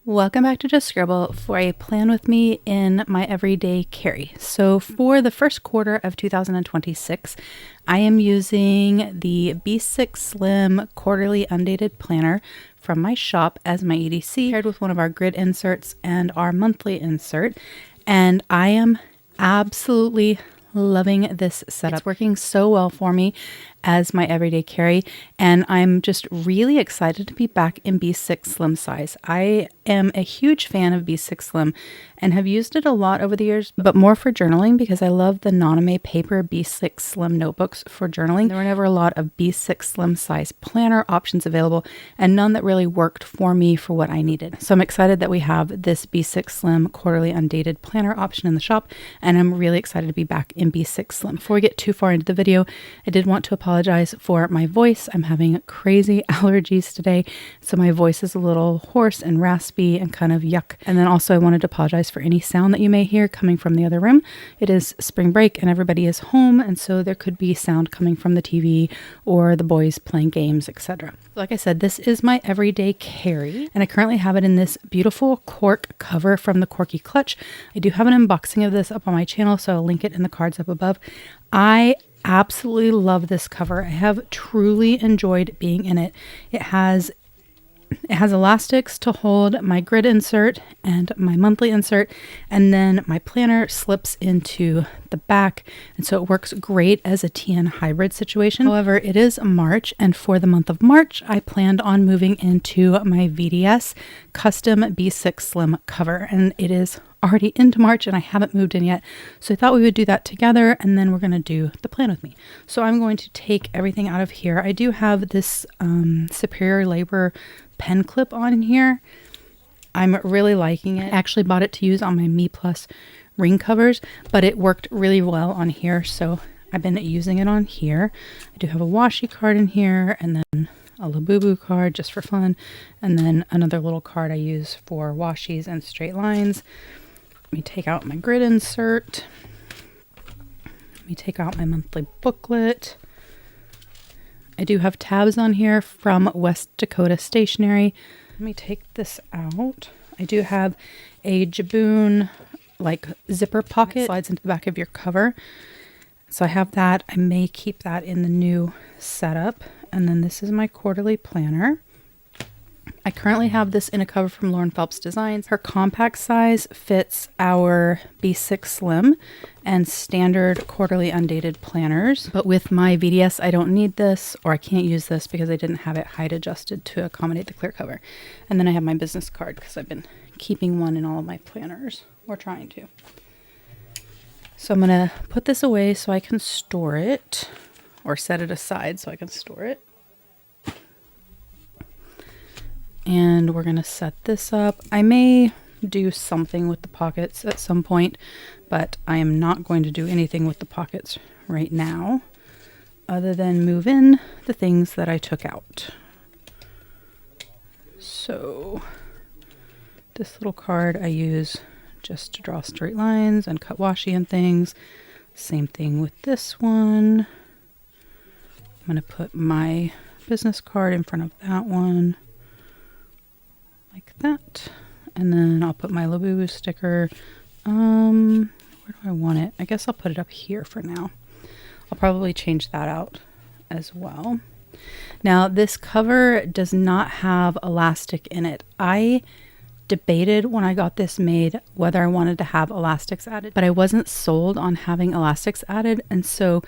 Welcome back to Just Scribble for a plan with me in my everyday carry. So for the first quarter of 2026, I am using the B6 Slim Quarterly Undated Planner from my shop as my EDC, paired with one of our grid inserts and our monthly insert. And I am absolutely loving this setup. It's working so well for me as my everyday carry, and I'm just really excited to be back in B6 Slim size. I am a huge fan of B6 Slim and have used it a lot over the years, but more for journaling because I love the Naname paper B6 Slim notebooks for journaling. There were never a lot of B6 Slim size planner options available and none that really worked for me for what I needed. So I'm excited that we have this B6 Slim Quarterly Undated Planner option in the shop, and I'm really excited to be back in B6 Slim. Before we get too far into the video, I did want to apologize for my voice. I'm having crazy allergies today, so my voice is a little hoarse and raspy and kind of yuck. And then also I wanted to apologize for any sound that you may hear coming from the other room. It is spring break and everybody is home, and so there could be sound coming from the TV or the boys playing games, etc. Like I said, this is my everyday carry, and I currently have it in this beautiful cork cover from the Corky Clutch. I do have an unboxing of this up on my channel, so I'll link it in the cards up above. I absolutely love this cover. I have truly enjoyed being in it. It has elastics to hold my grid insert and my monthly insert, and then my planner slips into the back, and so it works great as a TN hybrid situation. However, it is March, and for the month of March I planned on moving into my VDS custom B6 Slim cover, and it is already into March and I haven't moved in yet, so I thought we would do that together, and then we're going to do the plan with me. So I'm going to take everything out of here. I do have this Superior Labor pen clip on in here. I'm really liking it. I actually bought it to use on my Me Plus ring covers, but it worked really well on here, so I've been using it on here. I do have a washi card in here, and then a Labubu card just for fun, and then another little card I use for washies and straight lines. Let me take out my grid insert. Let me take out my monthly booklet. I do have tabs on here from West Dakota Stationery. Let me take this out. I do have a Jaboon like zipper pocket. It slides into the back of your cover. So I have that. I may keep that in the new setup. And then this is my quarterly planner. I currently have this in a cover from Lauren Phelps Designs. Her compact size fits our B6 Slim and standard quarterly undated planners. But with my VDS, I don't need this, or I can't use this because I didn't have it height adjusted to accommodate the clear cover. And then I have my business card because I've been keeping one in all of my planners, or trying to. So I'm gonna put this away so I can store it, or set it aside so I can store it. And we're going to set this up. I may do something with the pockets at some point, but I am not going to do anything with the pockets right now, other than move in the things that I took out. So this little card I use just to draw straight lines and cut washi and things. Same thing with this one. I'm going to put my business card in front of that one, like that, and then I'll put my Labubu sticker. Where do I want it? I guess I'll put it up here for now. I'll probably change that out as well. Now this cover does not have elastic in it. I debated when I got this made whether I wanted to have elastics added, but I wasn't sold on having elastics added, and so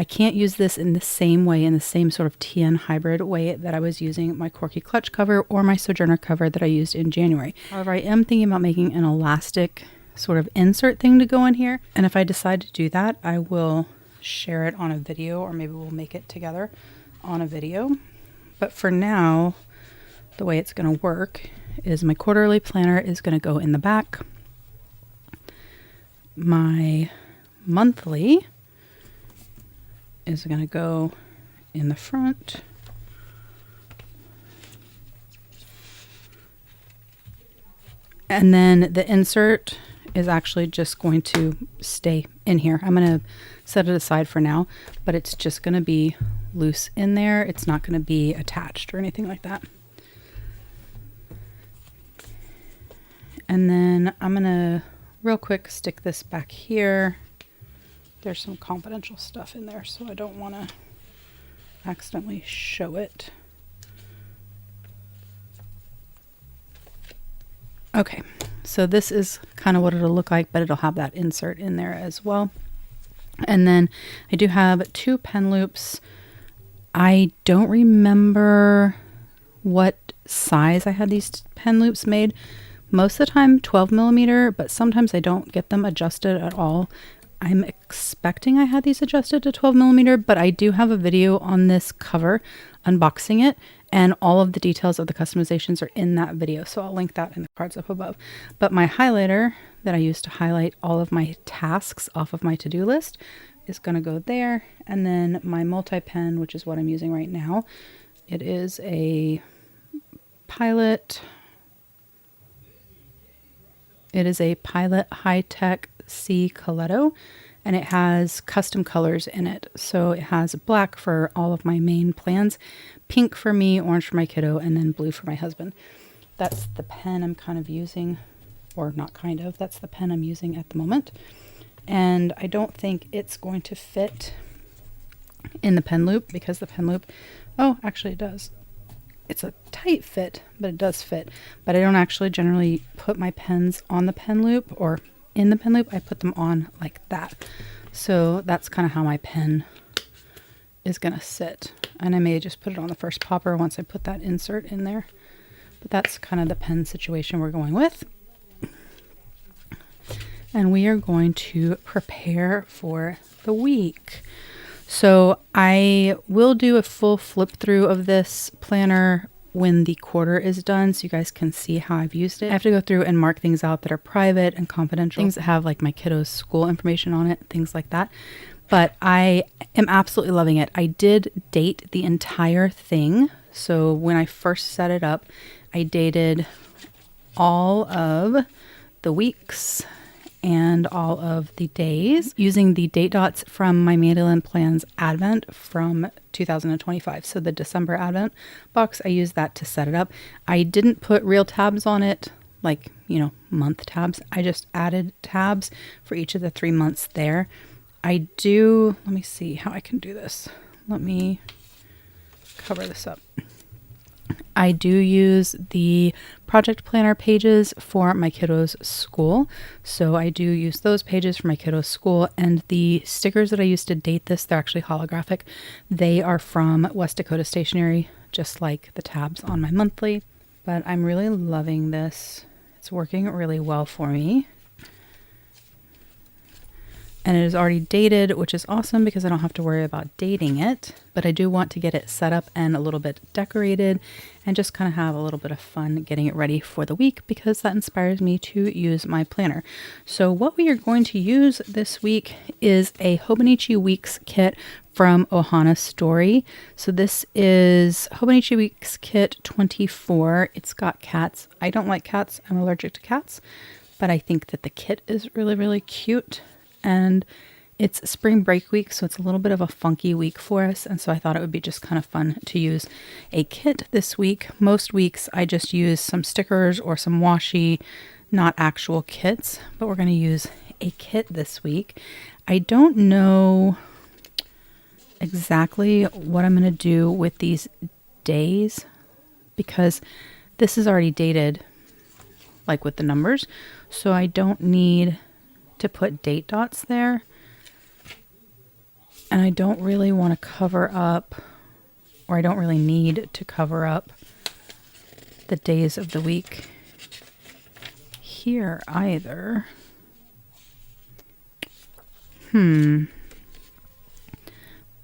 I can't use this in the same way, in the same sort of TN hybrid way that I was using my Corky Clutch cover or my Sojourner cover that I used in January. However, I am thinking about making an elastic sort of insert thing to go in here. And if I decide to do that, I will share it on a video, or maybe we'll make it together on a video. But for now, the way it's going to work is my quarterly planner is going to go in the back. My monthly is going to go in the front. And then the insert is actually just going to stay in here. I'm going to set it aside for now, but it's just going to be loose in there. It's not going to be attached or anything like that. And then I'm gonna real quick stick this back here. There's some confidential stuff in there, so I don't want to accidentally show it. Okay, so this is kind of what it'll look like, but it'll have that insert in there as well. And then I do have 2 pen loops. I don't remember what size I had these pen loops made. Most of the time 12 millimeter, but sometimes I don't get them adjusted at all. I'm expecting I had these adjusted to 12 millimeter, but I do have a video on this cover unboxing it, and all of the details of the customizations are in that video. So I'll link that in the cards up above. But my highlighter that I use to highlight all of my tasks off of my to-do list is going to go there. And then my multi-pen, which is what I'm using right now, it is a Pilot. It is a Pilot High-Tech C Coletto, and it has custom colors in it. So it has black for all of my main plans, pink for me, orange for my kiddo, and then blue for my husband. That's the pen I'm kind of using, or not kind of, that's the pen I'm using at the moment. And I don't think it's going to fit in the pen loop, because the pen loop, oh, actually it does. It's a tight fit, but it does fit. But I don't actually generally put my pens on the pen loop or in the pen loop. I put them on like that. So that's kind of how my pen is going to sit. And I may just put it on the first popper once I put that insert in there. But that's kind of the pen situation we're going with. And we are going to prepare for the week. So I will do a full flip through of this planner when the quarter is done, so you guys can see how I've used it. I have to go through and mark things out that are private and confidential, things that have like my kiddo's school information on it, things like that. But I am absolutely loving it. I did date the entire thing. So when I first set it up, I dated all of the weeks and all of the days using the date dots from my Mandolin Plans Advent from 2025. So the December Advent box, I used that to set it up. I didn't put real tabs on it, like, you know, month tabs. I just added tabs for each of the 3 months there. Let me see how I can do this. Let me cover this up. I do use the project planner pages for my kiddo's school. So I do use those pages for my kiddo's school, and the stickers that I use to date this, they're actually holographic. They are from West Dakota Stationery, just like the tabs on my monthly. But I'm really loving this. It's working really well for me. And it is already dated, which is awesome because I don't have to worry about dating it. But I do want to get it set up and a little bit decorated and just kind of have a little bit of fun getting it ready for the week, because that inspires me to use my planner. So what we are going to use this week is a Hobonichi Weeks kit from Ohana Story. So this is Hobonichi Weeks kit 24. It's got cats. I don't like cats. I'm allergic to cats. But I think that the kit is really, really cute. And it's spring break week, so it's a little bit of a funky week for us. And so I thought it would be just kind of fun to use a kit this week. Most weeks I just use some stickers or some washi, not actual kits, but we're going to use a kit this week. I don't know exactly what I'm going to do with these days, because this is already dated, like with the numbers. So I don't need to put date dots there, and I don't really want to cover up, or I don't really need to cover up the days of the week here either.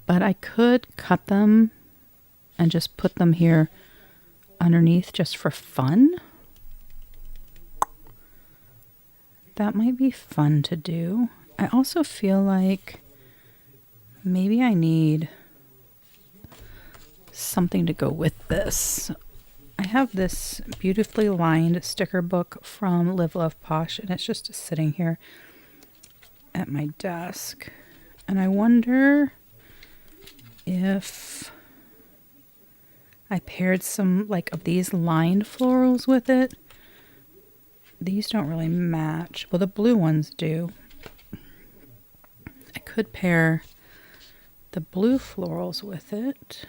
But I could cut them and just put them here underneath just for fun. That might be fun to do. I also feel like maybe I need something to go with this. I have this beautifully lined sticker book from Live Love Posh, and it's just sitting here at my desk. And I wonder if I paired some like of these lined florals with it. these don't really match. Well, the blue ones do. I could pair the blue florals with it.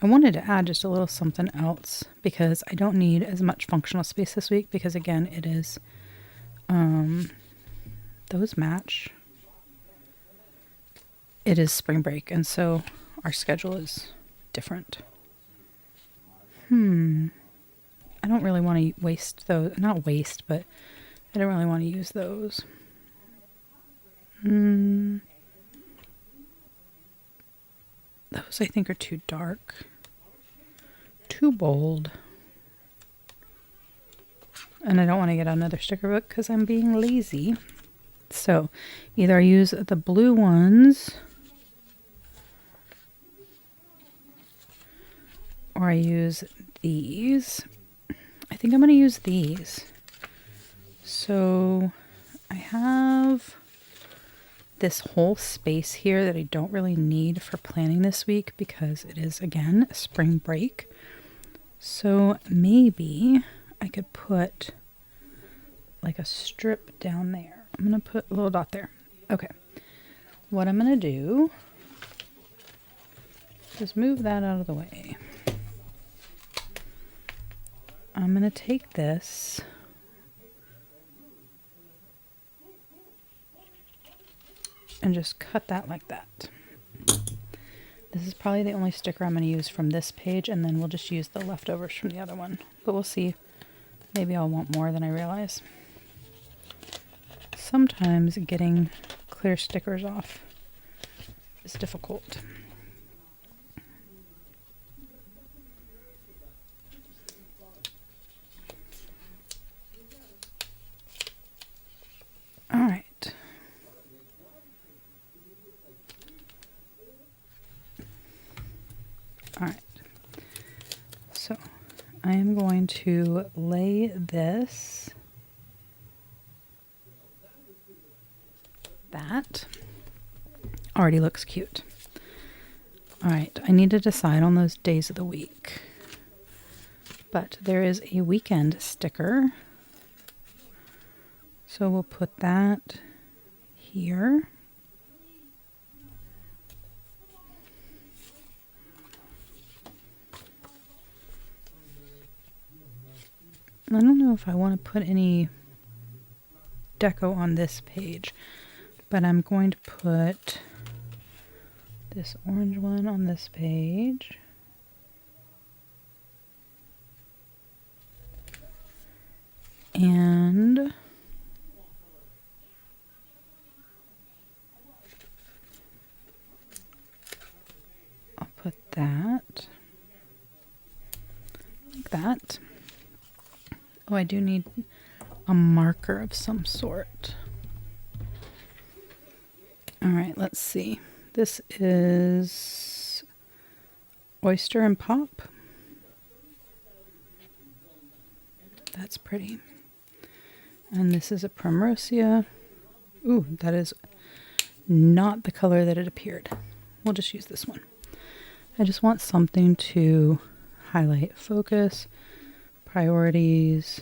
I wanted to add just a little something else because I don't need as much functional space this week because again, it is, those match. It is spring break and so our schedule is different. I don't really want to waste those, not waste, but I don't really want to use those. Those I think are too dark. Too bold. And I don't want to get another sticker book because I'm being lazy. So either I use the blue ones or I use these. I think I'm going to use these. So I have this whole space here that I don't really need for planning this week because it is, again, spring break. So maybe I could put like a strip down there. I'm going to put a little dot there. Okay. What I'm going to do is move that out of the way. I'm going to take this and just cut that like that. This is probably the only sticker I'm going to use from this page, and then we'll just use the leftovers from the other one. But we'll see. Maybe I'll want more than I realize. Sometimes getting clear stickers off is difficult. All right. All right. So I am going to lay this. That already looks cute. All right. I need to decide on those days of the week. But there is a weekend sticker. So we'll put that here. I don't know if I want to put any deco on this page, but I'm going to put this orange one on this page. And I'll put that like that. Oh, I do need a marker of some sort. All right, let's see. This is Oyster and Pop. That's pretty. And this is a Primrosea. Ooh, that is not the color that it appeared. We'll just use this one. I just want something to highlight focus, priorities,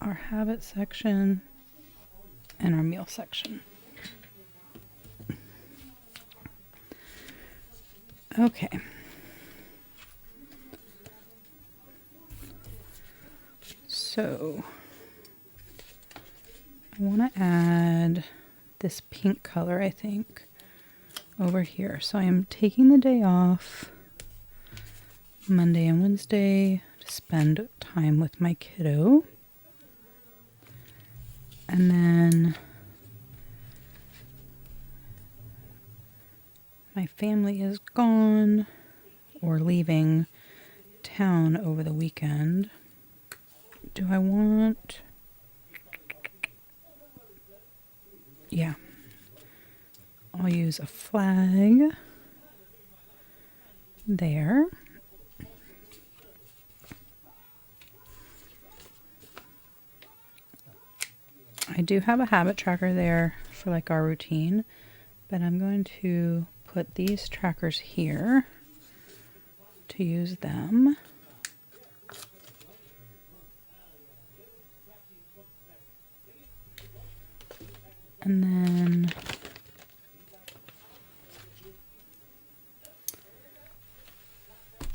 our habit section, and our meal section. Okay. So I want to add this pink color, I think, over here. So I am taking the day off, Monday and Wednesday, to spend time with my kiddo. And then my family is gone or leaving town over the weekend. Do I want... Yeah. I'll use a flag there. I do have a habit tracker there for like our routine, but I'm going to put these trackers here to to use them. And then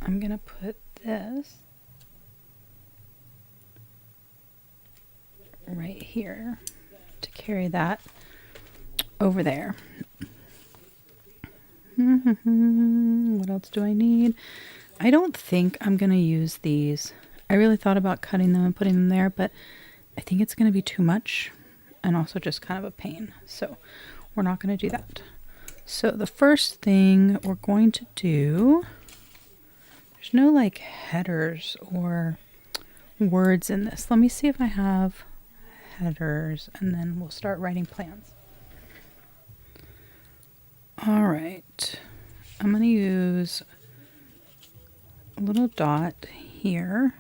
I'm going to put this right here to carry that over there. What else do I need? I don't think I'm going to use these. I really thought about cutting them and putting them there, but I think it's going to be too much and also just kind of a pain. So we're not going to do that. So the first thing we're going to do, there's no like headers or words in this. Let me see if I have headers and then we'll start writing plans. All right, I'm going to use a little dot here.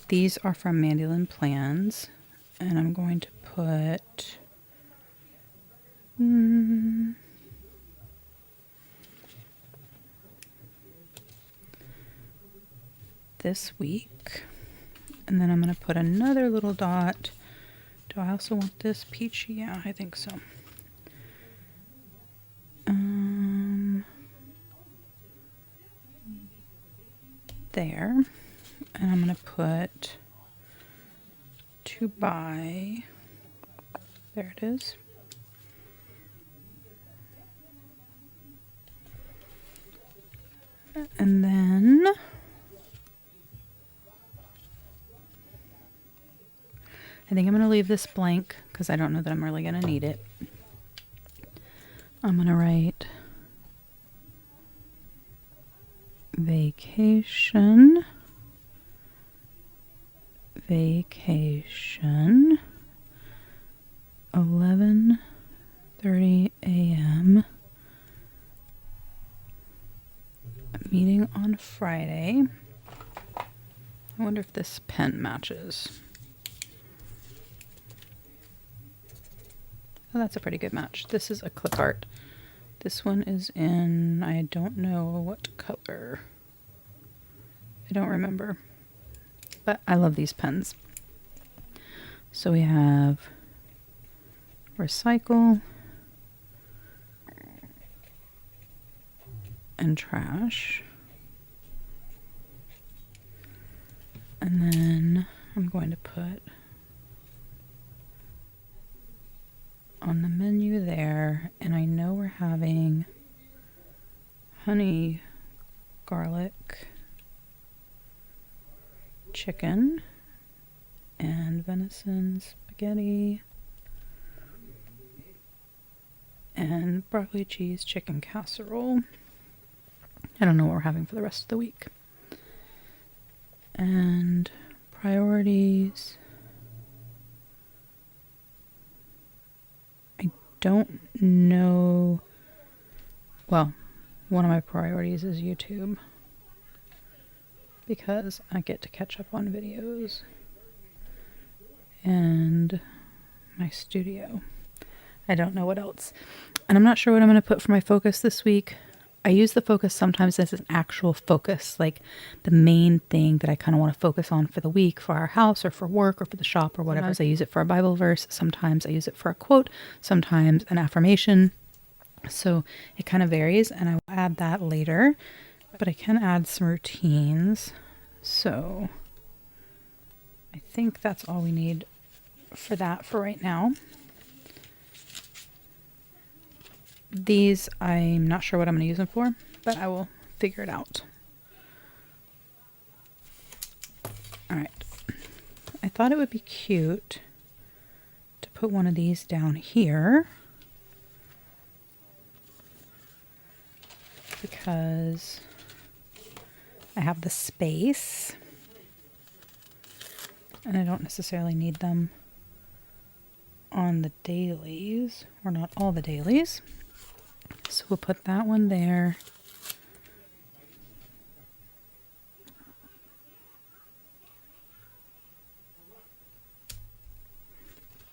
These are from Mandolin Plans, and I'm going to put this week, and then I'm going to put another little dot. Do I also want this peachy? Yeah, I think so. There, and I'm going to put to buy. There it is. And then I think I'm going to leave this blank because I don't know that I'm really going to need it. I'm going to write vacation, 11:30 a.m. meeting on Friday. I wonder if this pen matches. Oh, that's a pretty good match. This is a clip art. This one is in, I don't know what color. I don't remember. But I love these pens. So we have recycle and trash. And then I'm going to put on the menu there, and I know we're having honey garlic chicken and venison spaghetti and broccoli cheese chicken casserole. I don't know what we're having for the rest of the week. And priorities. I don't know. Well, one of my priorities is YouTube because I get to catch up on videos and my studio. I don't know what else. And I'm not sure what I'm going to put for my focus this week. I use the focus sometimes as an actual focus, like the main thing that I kind of want to focus on for the week, for our house or for work or for the shop or whatever. Sometimes I use it for a Bible verse. Sometimes I use it for a quote. Sometimes an affirmation. So it kind of varies, and I will add that later. But I can add some routines. So I think that's all we need for that for right now. These, I'm not sure what I'm going to use them for, but I will figure it out. All right. I thought it would be cute to put one of these down here because I have the space and I don't necessarily need them on the dailies, or not all the dailies. So we'll put that one there.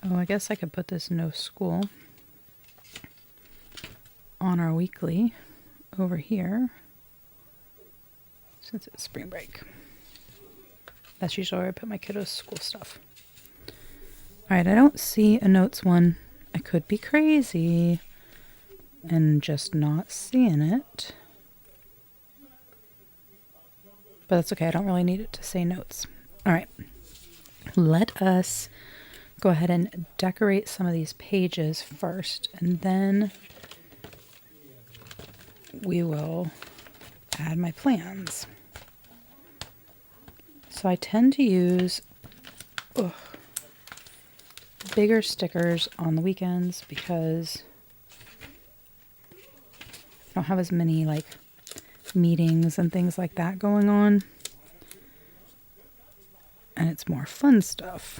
Oh, I guess I could put this no school on our weekly over here. since it's spring break. That's usually where I put my kiddos' school stuff. Alright, I don't see a notes one. I could be crazy and just not seeing it. But that's okay, I don't really need it to say notes. Alright, let us go ahead and decorate some of these pages first, and then we will add my plans. So I tend to use bigger stickers on the weekends because I don't have as many like meetings and things like that going on, and it's more fun stuff.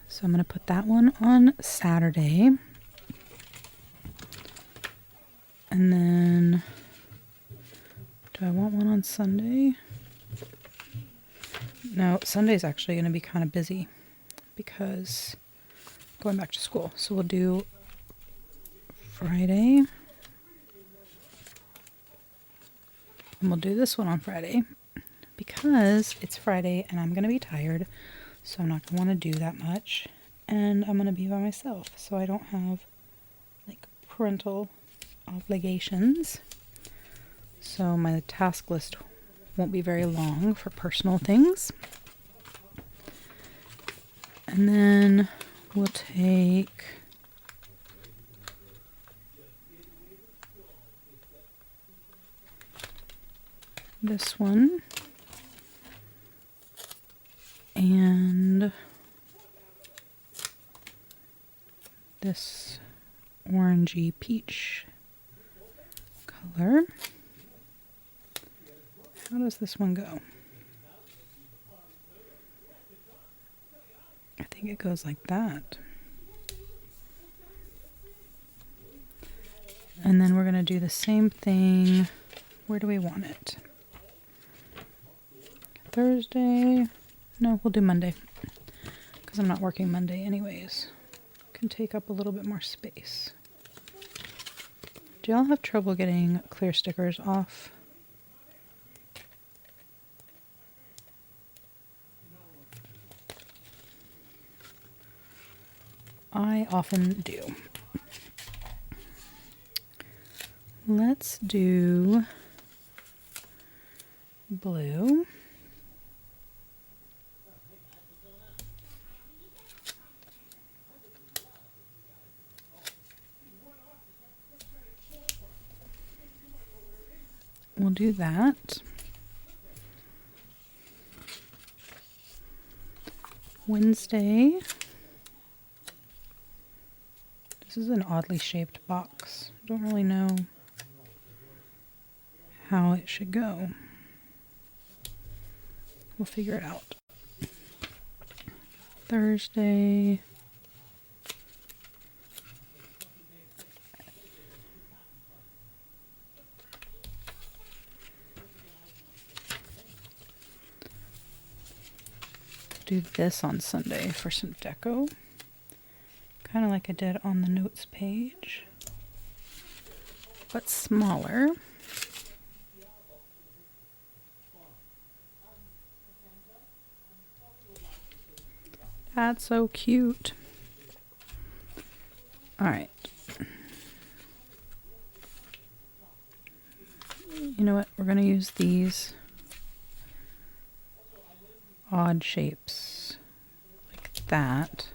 So I'm going to put that one on Saturday, and then do I want one on Sunday? No, Sunday's actually going to be kind of busy because going back to school. So we'll do Friday. And we'll do this one on Friday because it's Friday and I'm going to be tired. So I'm not going to want to do that much. And I'm going to be by myself. So I don't have like parental obligations. So my task list won't be very long for personal things. And then we'll take this one and this orangey peach color. How does this one go? I think it goes like that. And then we're going to do the same thing. Where do we want it? Thursday? No, we'll do Monday. Because I'm not working Monday anyways. Can take up a little bit more space. Do y'all have trouble getting clear stickers off? I often do. Let's do blue. We'll do that. Wednesday. This is an oddly shaped box. I don't really know how it should go. We'll figure it out. Thursday. Do this on Sunday for some deco. Kind of like I did on the notes page, but smaller. That's so cute. All right. You know what? We're going to use these odd shapes like that.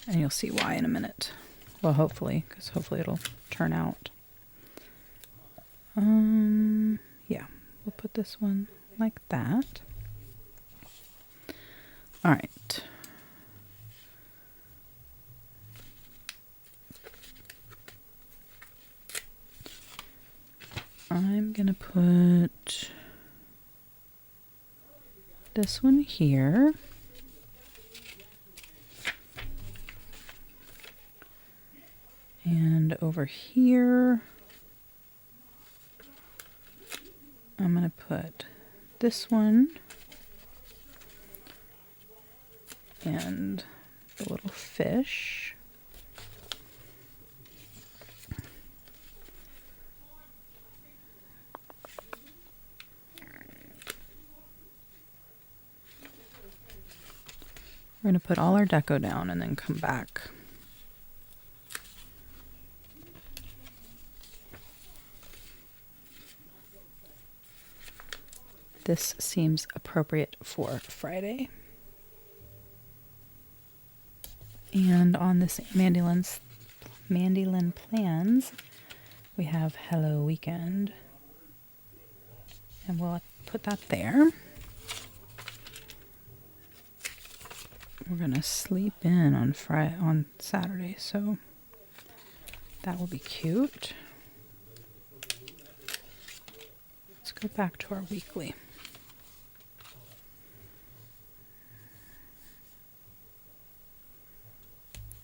And you'll see why in a minute. Well, hopefully, because hopefully it'll turn out. Yeah, we'll put this one like that. All right. I'm gonna put this one here. And over here, I'm going to put this one and the little fish. We're going to put all our deco down and then come back. This seems appropriate for Friday. And on this Mandolin Plans, we have Hello Weekend. And we'll put that there. We're going to sleep in on Saturday, so that will be cute. Let's go back to our weekly.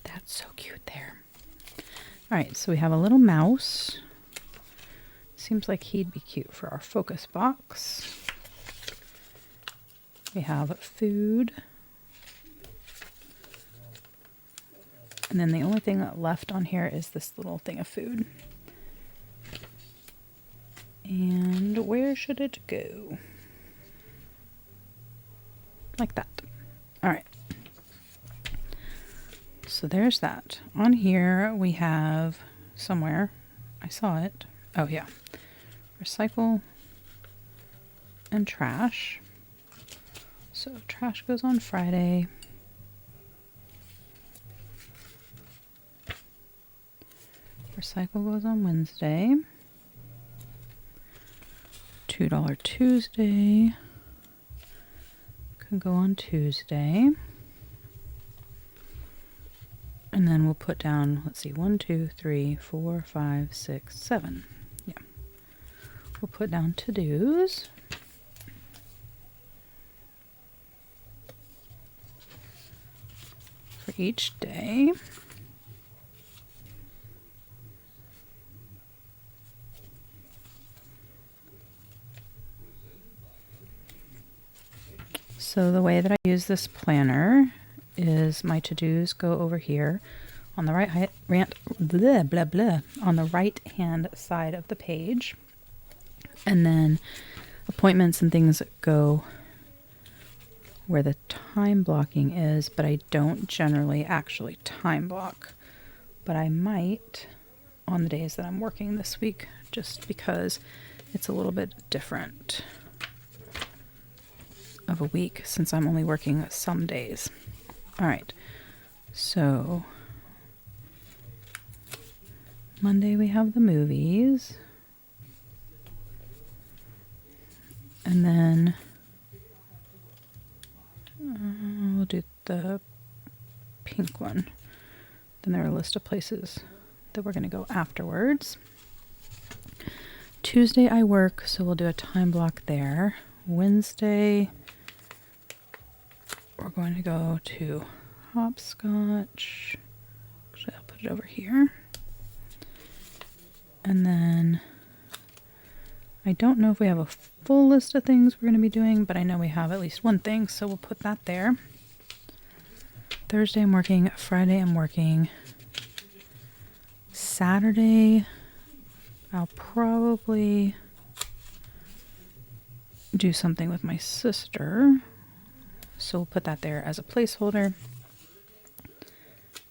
That's so cute there. All right, so we have a little mouse. Seems like he'd be cute for our focus box. We have food. And then the only thing left on here is this little thing of food. And where should it go? Like that. All right. So there's that. On here we have somewhere, I saw it. Oh yeah. Recycle and trash. So trash goes on Friday. Recycle goes on Wednesday. $2 Tuesday can go on Tuesday. And then we'll put down, let's see, 1, 2, 3, 4, 5, 6, 7. Yeah. We'll put down to-dos. For each day. So the way that I use this planner is my to-dos go over here on the right on the right hand side of the page, and then appointments and things go where the time blocking is, but I don't generally actually time block, but I might on the days that I'm working this week, just because it's a little bit different of a week since I'm only working some days. All right, so Monday we have the movies, and then we'll do the pink one. Then there are a list of places that we're going to go afterwards. Tuesday I work, so we'll do a time block there. Wednesday we're going to go to hopscotch. Actually, I'll put it over here. And then I don't know if we have a full list of things we're going to be doing, but I know we have at least one thing, so we'll put that there. Thursday I'm working. Friday I'm working. Saturday I'll probably do something with my sister. So we'll put that there as a placeholder.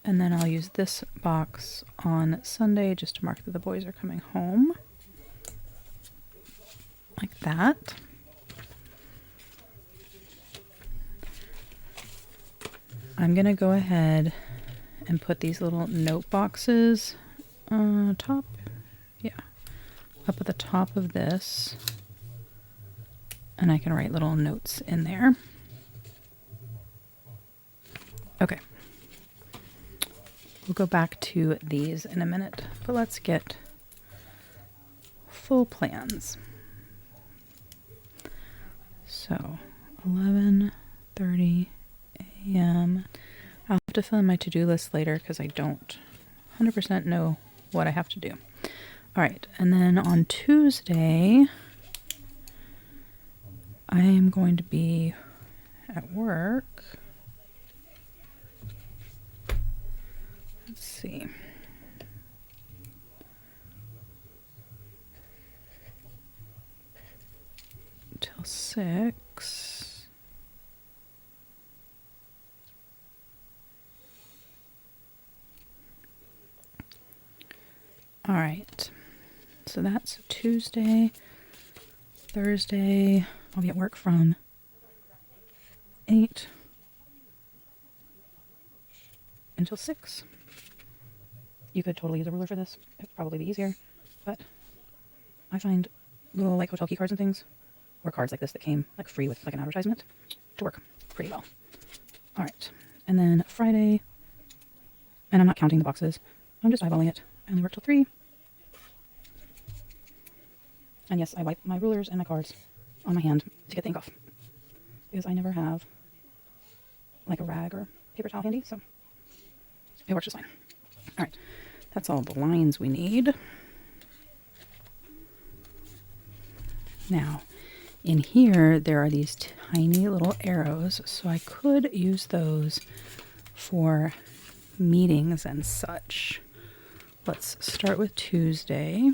And then I'll use this box on Sunday just to mark that the boys are coming home. Like that. I'm going to go ahead and put these little note boxes on top. Yeah. Up at the top of this. And I can write little notes in there. Okay. We'll go back to these in a minute, but let's get full plans. So 11:30 a.m. I'll have to fill in my to-do list later because I don't 100% know what I have to do. All right, and then on Tuesday, I am going to be at work. Let's see. Till 6. So that's Tuesday. Thursday, I'll be at work from 8 until 6. You could totally use a ruler for this. It would probably be easier. But I find little like hotel key cards and things, or cards like this that came like free with like an advertisement, to work pretty well. All right. And then Friday, and I'm not counting the boxes. I'm just eyeballing it. I only work till 3. And yes, I wipe my rulers and my cards on my hand to get the ink off, because I never have like a rag or paper towel handy, so it works just fine. All right, that's all the lines we need. Now, in here, there are these tiny little arrows, so I could use those for meetings and such. Let's start with Tuesday.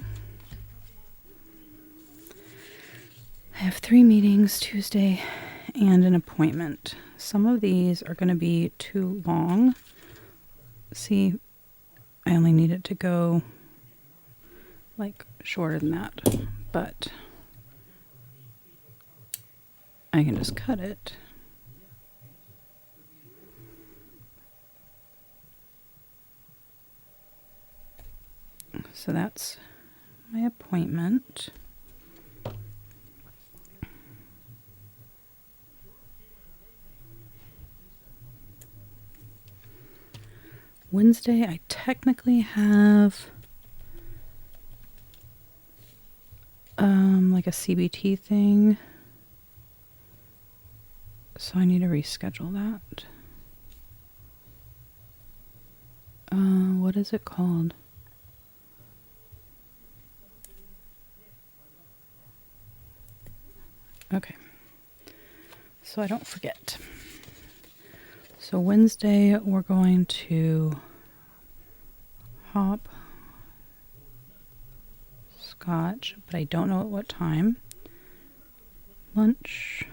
I have 3 meetings Tuesday and an appointment. Some of these are going to be too long. See, I only need it to go like shorter than that, but I can just cut it. So that's my appointment. Wednesday, I technically have like a CBT thing, so I need to reschedule that. What is it called? Okay, so I don't forget. So Wednesday, we're going to hop scotch, but I don't know at what time. Lunch,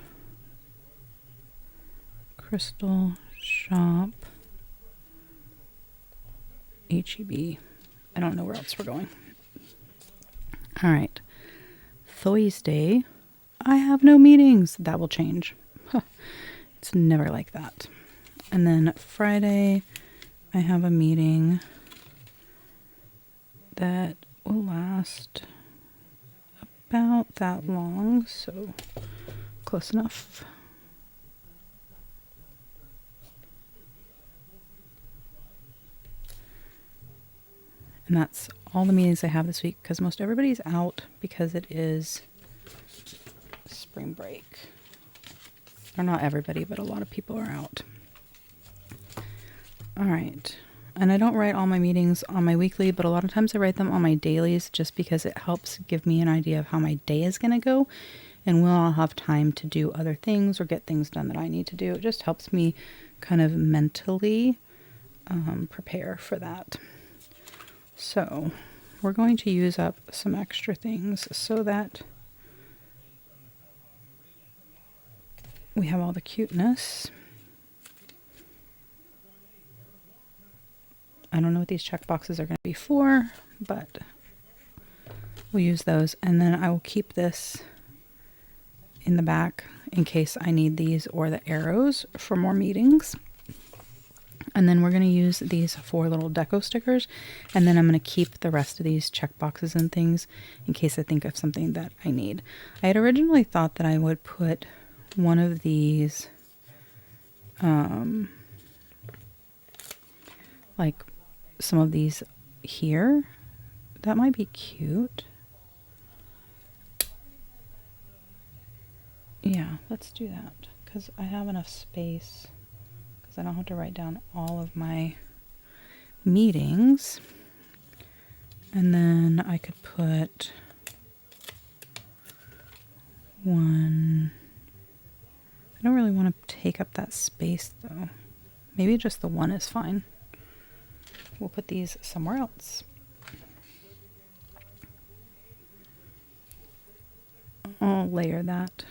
crystal shop, HEB. I don't know where else we're going. All right. Thursday, I have no meetings. That will change. It's never like that. And then Friday, I have a meeting that will last about that long, so close enough. And that's all the meetings I have this week, because most everybody's out because it is spring break. Or not everybody, but a lot of people are out. All right. And I don't write all my meetings on my weekly, but a lot of times I write them on my dailies just because it helps give me an idea of how my day is going to go. And will I have time to do other things or get things done that I need to do? It just helps me kind of mentally prepare for that. So we're going to use up some extra things so that we have all the cuteness. I don't know what these check boxes are going to be for, but we'll use those. And then I will keep this in the back in case I need these or the arrows for more meetings. And then we're going to use these 4 little deco stickers. And then I'm going to keep the rest of these check boxes and things in case I think of something that I need. I had originally thought that I would put one of these, like some of these here. That might be cute. Yeah, let's do that because I have enough space because I don't have to write down all of my meetings. And then I could put one. I don't really want to take up that space though. Maybe just the one is fine. We'll put these somewhere else. I'll layer that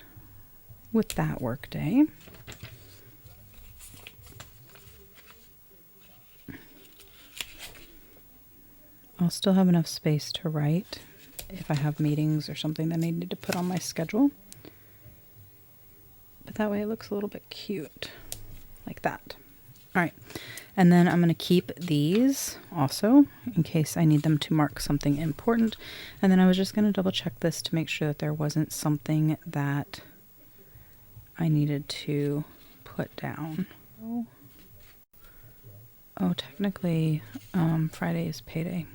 with that work day. I'll still have enough space to write if I have meetings or something that I need to put on my schedule. But that way it looks a little bit cute, like that. All right, and then I'm going to keep these also in case I need them to mark something important. And then I was just going to double check this to make sure that there wasn't something that I needed to put down. Oh, technically Friday is payday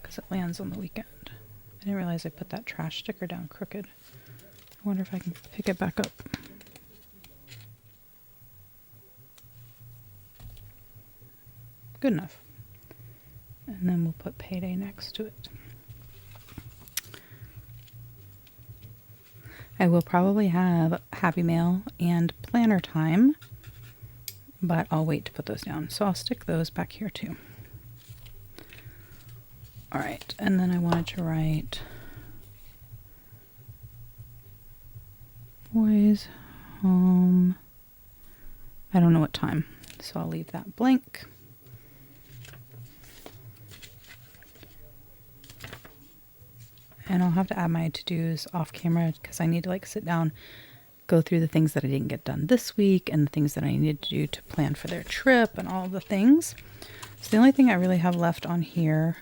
because it lands on the weekend. I didn't realize I put that trash sticker down crooked. I wonder if I can pick it back up. Good enough. And then we'll put payday next to it. I will probably have Happy Mail and planner time, but I'll wait to put those down. So I'll stick those back here too. All right, and then I wanted to write boys home. I don't know what time, so I'll leave that blank. And I'll have to add my to-dos off camera because I need to like sit down, go through the things that I didn't get done this week and the things that I needed to do to plan for their trip and all the things. So the only thing I really have left on here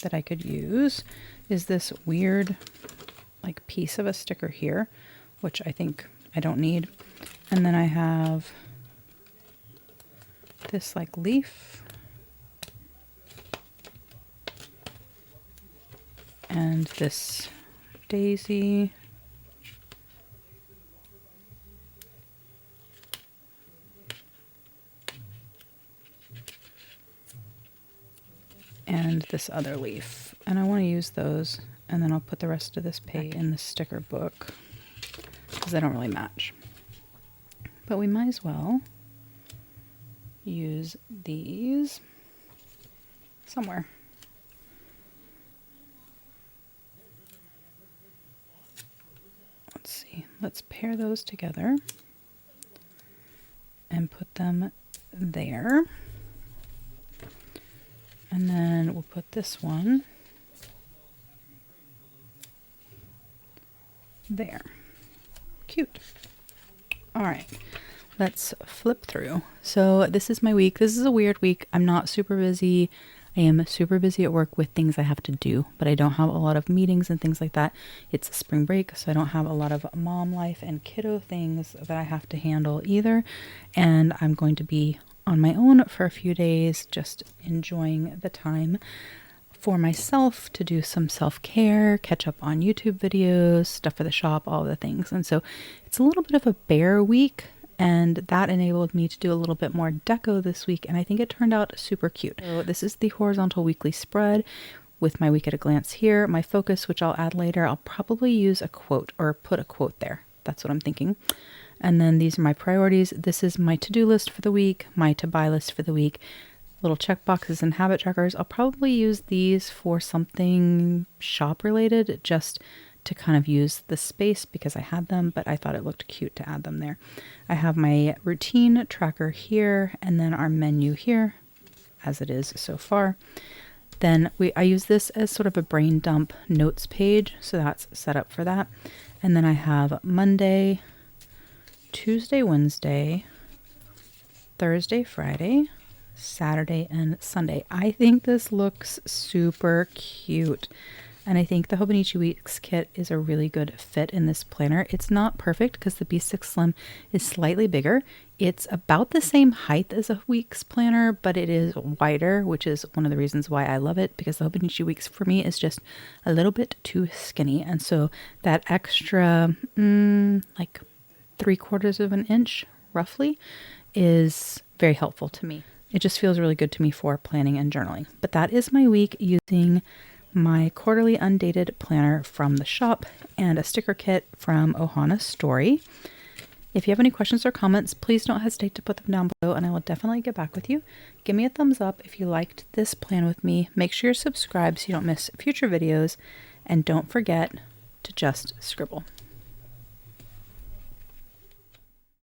that I could use is this weird like piece of a sticker here, which I think I don't need. And then I have this like leaf. And this daisy. And this other leaf. And I want to use those, and then I'll put the rest of this page in the sticker book because they don't really match. But we might as well use these somewhere. Let's see, let's pair those together and put them there. And then we'll put this one there. Cute. All right, let's flip through. So this is my week. This is a weird week. I'm not super busy. I am super busy at work with things I have to do, but I don't have a lot of meetings and things like that. It's spring break, so I don't have a lot of mom life and kiddo things that I have to handle either. And I'm going to be on my own for a few days, just enjoying the time for myself to do some self-care, catch up on YouTube videos, stuff for the shop, all the things. And so it's a little bit of a bare week. And that enabled me to do a little bit more deco this week, and I think it turned out super cute. So this is the horizontal weekly spread with my week at a glance here. My focus, which I'll add later, I'll probably use a quote or put a quote there. That's what I'm thinking. And then these are my priorities. This is my to-do list for the week, my to-buy list for the week, little check boxes and habit trackers. I'll probably use these for something shop related, just to kind of use the space because I had them, but I thought it looked cute to add them there. I have my routine tracker here and then our menu here as it is so far. Then I use this as sort of a brain dump notes page, so that's set up for that. And then I have Monday, Tuesday, Wednesday, Thursday, Friday, Saturday, and Sunday. I think this looks super cute. And I think the Hobonichi Weeks kit is a really good fit in this planner. It's not perfect because the B6 Slim is slightly bigger. It's about the same height as a Weeks planner, but it is wider, which is one of the reasons why I love it, because the Hobonichi Weeks for me is just a little bit too skinny. And so that extra, like 3/4 of an inch roughly, is very helpful to me. It just feels really good to me for planning and journaling. But that is my week using my quarterly undated planner from the shop and a sticker kit from Ohana Story. If you have any questions or comments, please don't hesitate to put them down below and I will definitely get back with you. Give me a thumbs up if you liked this plan with me. Make sure you're subscribed so you don't miss future videos, and don't forget to just scribble.